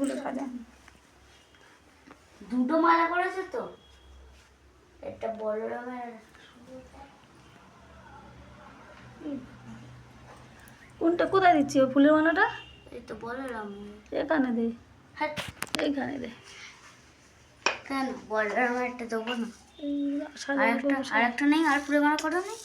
ফুলে সাজা। দুটো মালা করেছে তো, একটা বড় রঙের। কোনটা কোথায় দিচ্ছি ওই ফুলের মালাটা? এই তো বড় রঙ। এখানে দে, হ্যাঁ এইখানে দে। কেন বড় রঙেরটা দেবো না? আরেকটা নেই? আর ফুলের মালা করো নেই?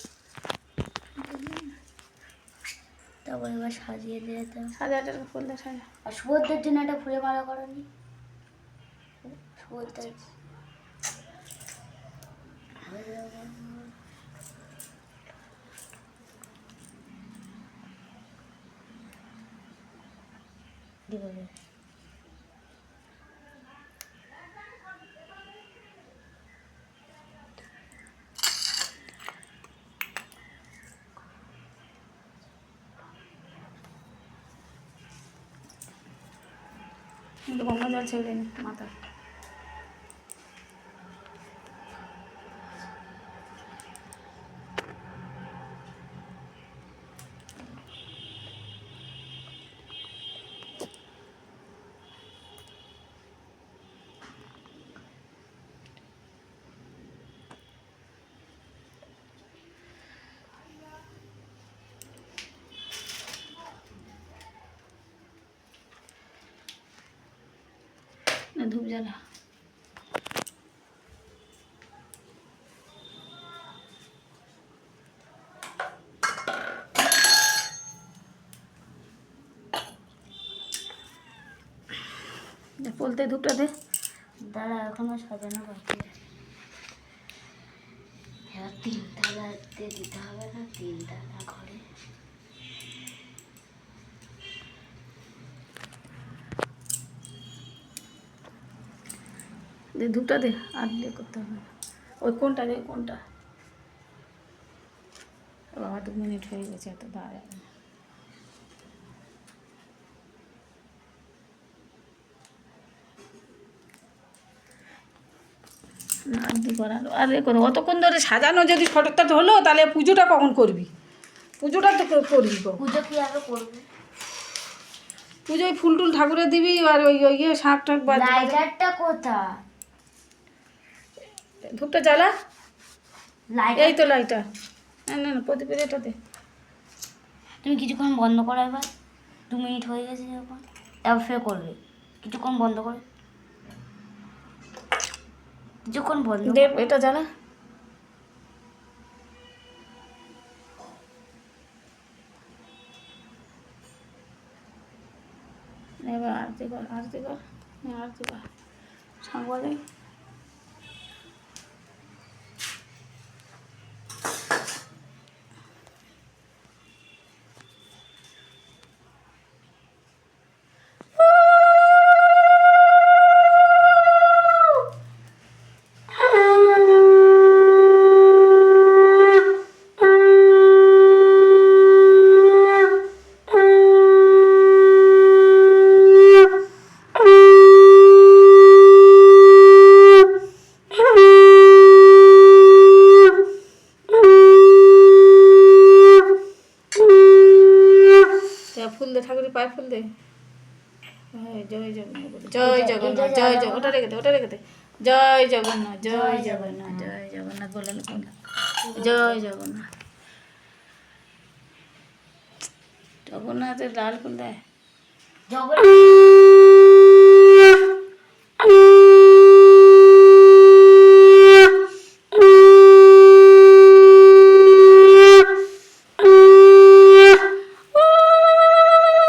তারপর এবার সাজিয়ে দিয়ে তো সাজাটা ফুল দে সাজা। আর সুভদ্রের জন্য একটা ফুলের মালা করো নি? সুভদ্রের কিন্তু গঙ্গা জল ছেড়ে দেয়নি মাথা। ধূপ জ্বালা। বলতে ধূপটা দে। দাঁড়া এখনো সাজানো বাকি আছে। এবার 3 তালাতে দিতে হবে না? 3 তালা ঘরে দে ধূপটা দে, আর দিয়ে করতে হবে না। ওই কোনটা দে, কোনটা? বাবা 2 মিনিট হয়ে গেছে, এত দাঁড়া যাবে না। আরতি করার আর এ করো অতক্ষণ ধরে সাজানো যদি ফটোটা হলো, তাহলে পুজোটা কখন করবি? পুজোটা তো করবি কখন? পুজো কীভাবে করবে? পুজোয় ফুল টুল ঠাকুরের দিবি, আর ওই ইয়ে শাঁখ টাক বাজবে। লাইটারটা কোথায়? ধূপটা জ্বালা। লাইটার এই তো লাইটার। না না না, প্রদীপের এটা দে। তুমি কিছুক্ষণ বন্ধ করো এবার। 2 মিনিট হয়ে গেছে যখন, তারপর ফের করবে। কিছুক্ষণ বন্ধ করো, কিছুক্ষণ বন্ধ দে করো। এটা জ্বালা। এবার আরতি কর, আরতি কর, আরতি কর। শাঁখ বাজাই। ফুল দে, ঠাকুরের পায়ে ফুল দে। জয় জগন্নাথ, জয় জগন্নাথ, জয় জগন্নাথ। ওটা রেখে দে, ওটা রেখে দে। জয় জগন্নাথ, জয় জগন্নাথ, জয় জগন্নাথ বলে জয় জগন্নাথ। জগন্নাথের লাল ফুল দেয়। জগন্নাথ